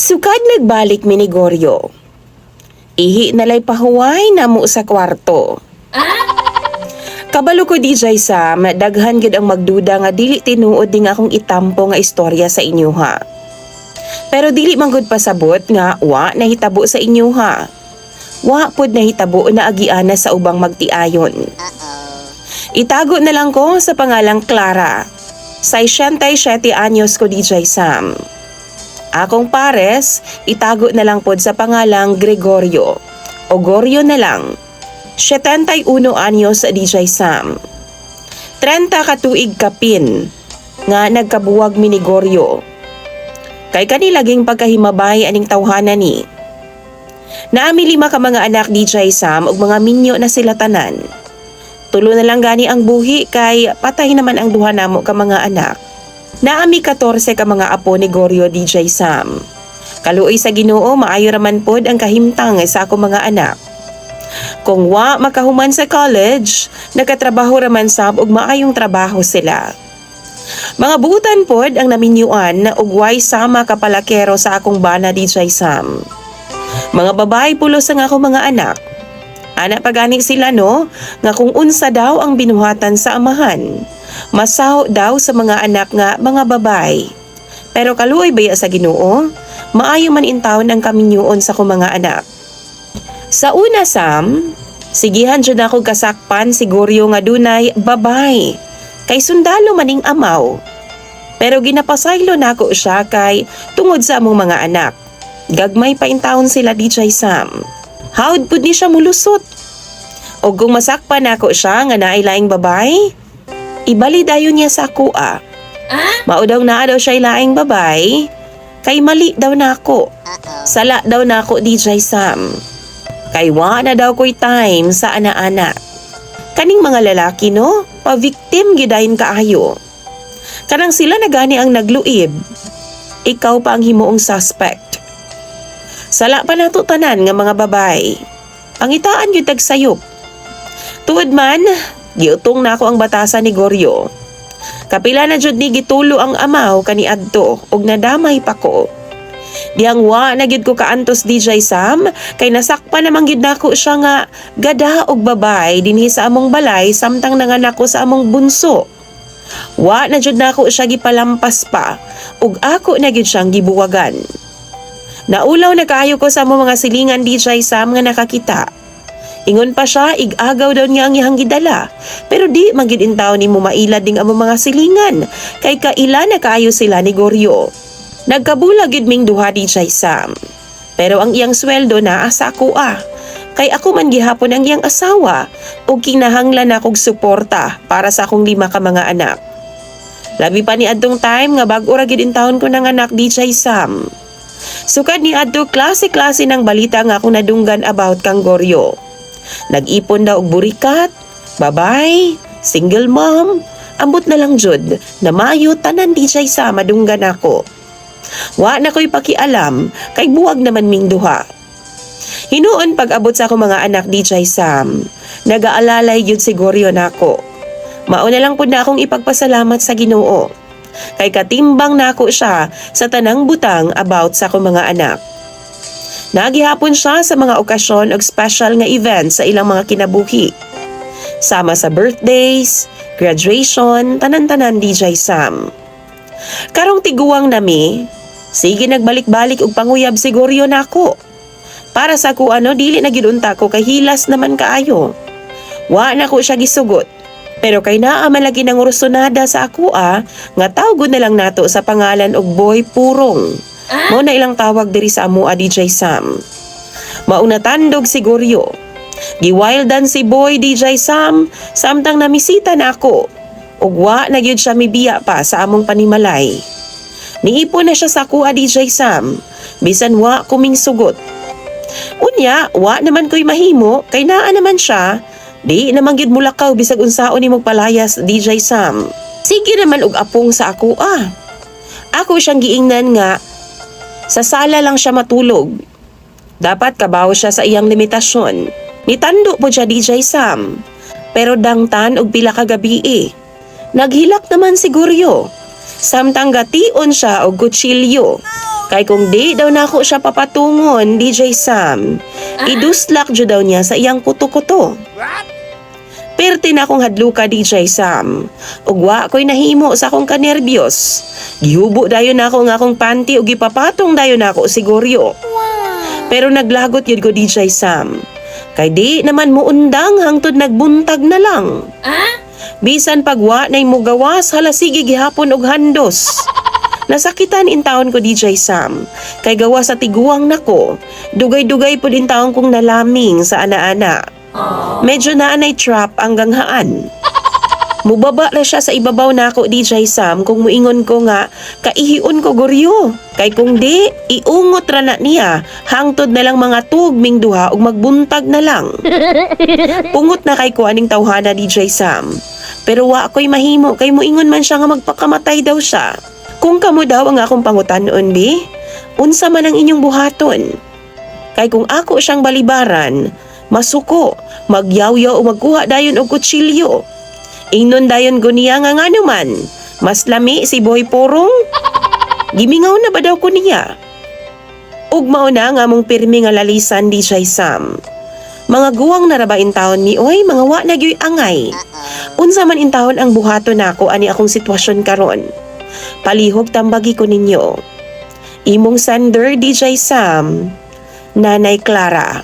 Sukad nagbalik mi ni Goryo. Ihi nalay pahuway na mo sa kwarto. Kabalo ko DJ Sam, daghan gid ang magduda nga dili tinuod ding akong itampo nga istorya sa inyo ha. Pero dili man gud pasabot nga wa nahitabo sa inyo ha. Wa pud nahitabo na agiana sa ubang magtiayon. Itago na lang ko sa pangalang Clara. 67 anyos ko DJ Sam. Akong pares, itago na lang pod sa pangalang Gregorio. O Goryo na lang. 71 anyos DJ Sam. 30 katuig kapin nga nagkabuwag mi ni Goryo. Kay kanilaging pagkahimabay aning tawhanan ni. Naami 5 ka mga anak DJ Sam ug mga minyo na sila tanan. Tulo na lang gani ang buhi kay patay naman ang duha namo ka mga anak. Naami 14 ka mga apo ni Goryo DJ Sam. Kaluoy sa Ginoo maayo raman pod ang kahimtang sa ako mga anak. Kung wa makahuman sa college, nakatrabaho raman sab og maayong trabaho sila. Mga buutan pod ang naminyuan ug way sama kapalakero sa akong bana DJ Sam. Mga babae pulos ang ako mga anak. Anak pagani sila no, nga kung unsa daw ang binuhatan sa amahan, masaho daw sa mga anak nga mga babay. Pero kaluoy baya sa Ginoo, maayo man intawon ang kaminyuon sa ko mga anak. Sa una Sam, sigihan jud ako kasakpan si Goryo nga dunay babay, kay sundalo maning amaw. Pero ginapasaylo nako siya kay tungod sa among mga anak. Gagmay pa intawon sila DJ Sam. Hawd pud ni siya mulusot. O kung masakpan nako siya nga naay laing babay, ibali dayon niya sa kuha. Mao daw naa daw siya laing babay, kay mali daw nako. Sala daw nako DJ Sam. Kay wa na daw ko'y time sa ana-ana. Kaning mga lalaki no, pa-victim gidayon kaayo. Kanang sila na gani ang nagluib. Ikaw pa ang himuong suspect. Sala pa nato tanan nga mga babay. Pangitaan gyud tag sayop. Tuod man, giutong nako ang batasan ni Goryo. Kapila na jud ni gitulo ang amaw kaniadto ug nadamay pa ko. Diyang wa na gyud ko kaantos DJ Sam kay nasakpan namang gyud nako siya nga gada og babay dinhi sa among balay samtang nanganak ko sa among bunso. Wa na jud nako siya gipalampas pa ug ako na gyud siyang gibuwagan. Naulaw na kaayo ko sa among mga silingan DJ Sam nga nakakita. Ingon pa siya, igagaw daw niya ang iyang gidala. Pero di magid intaw ni mo mailad ding among mga silingan. Kay kaila na kaayo sila ni Goryo. Nagkabulag gid ming duha DJ Sam. Pero ang iyang sweldo naa sa ako Kay ako man gihapon ang iyang asawa. O kinahanglan akong suporta para sa akong 5 ka mga anak. Labi pa ni adtong time nga bag-o ra gid intawon ko ng anak DJ Sam. Sukad ni adto klase-klase ng balita nga akong nadunggan about kang Goryo. Nag-ipon daw og burikat, babay, single mom, ambot na lang jud na maayo tanan DJ Sam madunggan ako. Wa na ko'y pakialam kay buwag naman ming duha. Hinuon pag-abot sa akong mga anak DJ Sam, nagaalalay jud si Goryo nako. Mao na lang pud na akong ipagpasalamat sa Ginoo. Kay katimbang nako siya sa tanang butang about sa akong mga anak. Nagihapon siya sa mga okasyon o special nga events sa ilang mga kinabuhi. Sama sa birthdays, graduation, tanan-tanan DJ Sam. Karong tiguang nami, sige nagbalik-balik og panguyab si Goryo nako. Para sa ko dili na gyud unta ko kay hilas naman kaayo. Wa na ko siya gisugot. Pero kay naa man lagi nang rusonada sa ako nga tawgon na lang nato sa pangalan og Boy Purong. Mao na ilang tawag diri sa amoa DJ Sam. Mauna tandog si Goryo. Giwildan si Boy DJ Sam samtang namisita na ako. Ug wa na gyud siya mibiya pa sa among panimalay. Niipon na siya sa kuha DJ Sam, bisan wa kuming sugot. Unya, wa naman ko'y mahimo kay naa naman siya. Di naman gyud mulakaw bisag unsaon nimong palayas DJ Sam. Sige naman og apong sa ako Ako siyang giingnan nga sa sala lang siya matulog. Dapat kabaw siya sa iyang limitasyon. Nitando po siya DJ Sam. Pero dangtan og pila ka gabi Naghilak naman si Goryo. Samtang gation siya og kutsilyo. Kay kung di daw nako siya papatungon, DJ Sam, iduslak jud daw niya sa iyang kuto-kuto. Perti na akong hadluka, DJ Sam. Ugwa ko'y nahimo sa akong kanerbiyos. Gihubo dayon ako nga akong panty ug gipapatong dayon ako siguryo. Pero naglagot yun ko, DJ Sam. Kay di naman mo undang hangtod nagbuntag na lang. Bisan pagwa na'y mugawas halasigi gihapon og handos. Nasakitan in taon ko, DJ Sam. Kay gawa sa tiguang nako, dugay-dugay po din taon kong nalaming sa ana-ana. Medyo naanay trap ang ganghaan. Mubaba na siya sa ibabaw na ako, DJ Sam, kung muingon ko nga, kaihiun ko guryo. Kay kung di, iungot ra na niya, hangtod na lang mga tugming duha ug magbuntag na lang. Pungot na kay ko aning tawhana, DJ Sam. Pero wa ako'y mahimo, kay muingon man siya nga magpakamatay daw siya. Kung kamo daw ang akong pangutanon, bi, unsa man ang inyong buhaton? Kay kung ako siyang balibaran, masuko, magyaw-yaw o magkuha dayon og kutsilyo. Ingnon dayon guniya nga naman, mas lami si Boy Porong. Gimingaw na ba daw ko niya? Ug mao na nga mong pirmi nga lalisan, DJ Sam. Mga guwang narabain taon ni oy, mga wa na gyoy angay. Unsa man intawon ang buhaton nako ani akong sitwasyon karon. Palihog tambagi ko ninyo. Imong sender, DJ Sam, Nanay Clara.